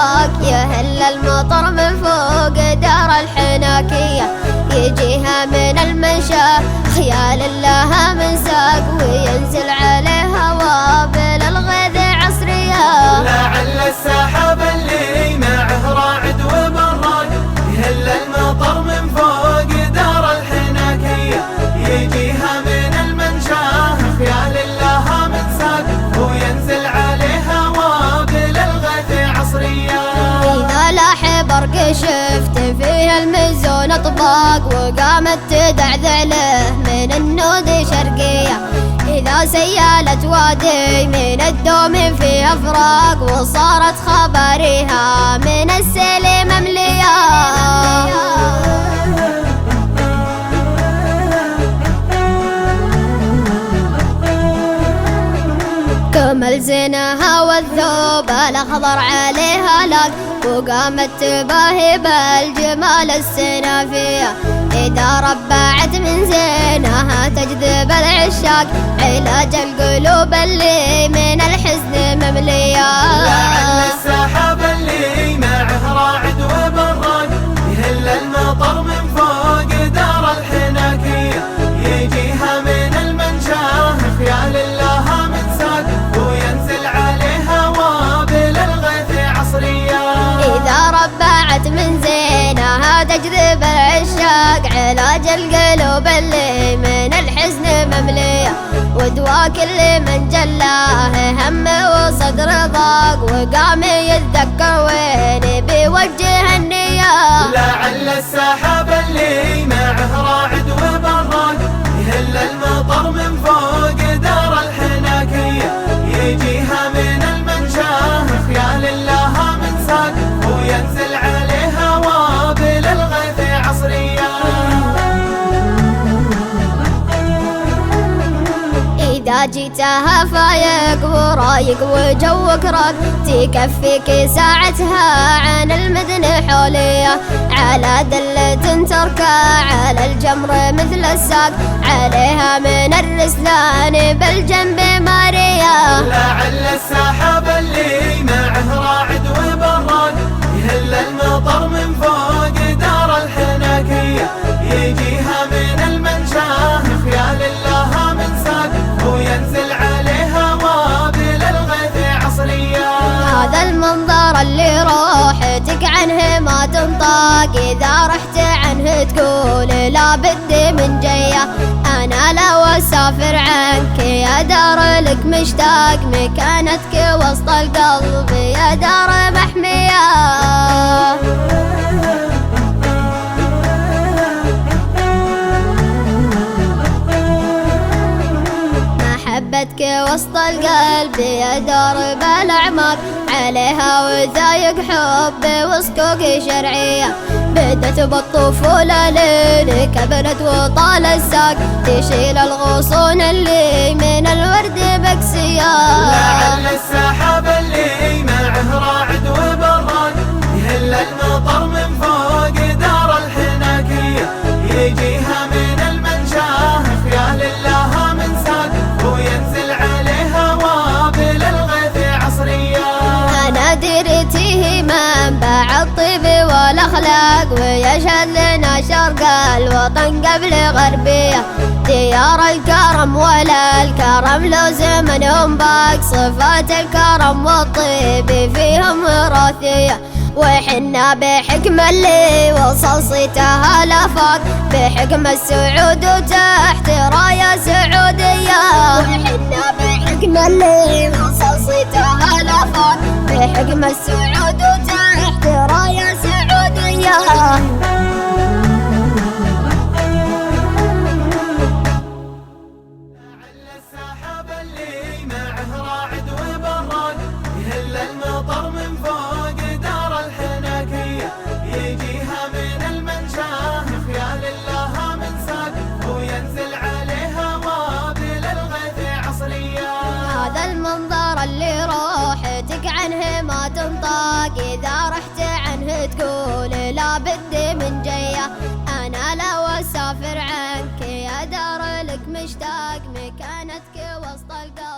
الفراق يهل المطر من فوق دار الحناكية يجيها من المنشا خيال الله من ساق وينزل عليها وابل الغيث عصرية. لعل السحاب اللي معه راعد وبراق يهل المطر من فوق دار الحناكية يجيها من المنشا خيال الله من ساق وينزل عليها وابل الغيث عصرية. إذا لاح برق شفت فيها المزون اطباق وقامت تدعذع له من النود شرقية. إذا سيالت وادي من الدوم في أفراق وصارت خبريها من السيل مملية. كمل زينها والثوب الأخضر عليها لاق وقامت تباهي بالجمال السنافية. إذا ربعت من زينها تجذب العشاق علاج القلوب اللي من الحزن مملية. لعل السحاب اللي معه راعد وبراق يهل المطر من فوق دار الحناكية يجيها من المنشا خيال الله من ساق وينزل عليها وابل الغيث عصرية. إذا ربعت من زينها تجذب العشاق علاج القلوب اللي من الحزن مملية. ودوا كل من جلاه هم وصدر ضاق وقام يتذكر وين بيوجه النية. لعل السحاب اللي معه راعد وبراق يهل المطر من فوق دار الحناكية يجيها من المنشا خيال الله من ساق وينزل عليها وابل الغيث عصرية. إذا جيتها فايق ورايق وجوك راق تكفيك ساعتها عن المدن حولية. على دلة تركع على الجمر مثل الساق عليها من الرسلان بالجنب ماريا. لعل السحاب اللي معه راعد وبراق يهل المطر من فوق دار الحناكية يجيها من المنشا خيال الله من ساق وينزل عليها وابل الغيث عصرية. هذا المنظر اللي روحتك عنه ما تنطاق إذا رحت عنه تقول لا بدي من جيه. أنا لو أسافر عنك يا دار لك مشتاق مكانتك وسط القلب يا دار محمية. محبتك وسط القلب يا درب الأعماق عليها وذايق حب وصكوك شرعية. بدت بالطفولة لين كبرت وطال الساق تشيل الغصون اللي من الورد بكسية. لعل السحاب اللي معه راعد وبراق يهل المطر من فوق دار الحناكية يجيها من المنشا خيال الله من ساق وينزل عليها وابل الغيث عصرية. أنا دريتيه منبع الطيب والأخلاق ويشهد لنا شرق الوطن قبل غربية. ديار الكرم ولا الكرم لو زمنهم باق صفات الكرم والطيب فيهم وراثية. وحنا بحكم اللي وصل صيتها الافاق بحكم السعود وتحت راية سعودية. وحنا بحكم اللي وصل صيتها الافاق بحكم السعود وتحت راية سعودية. المطر من فوق دار الحناكية يجيها من المنشا خيال الله من ساق وينزل عليها وابل الغيث عصرية. هذا المنظر اللي روحتك عنه ما تنطاق إذا رحت عنه تقول لا بدي من جيه. أنا لو أسافر عنك يا دار لك مشتاق مكانتك وسط القلب.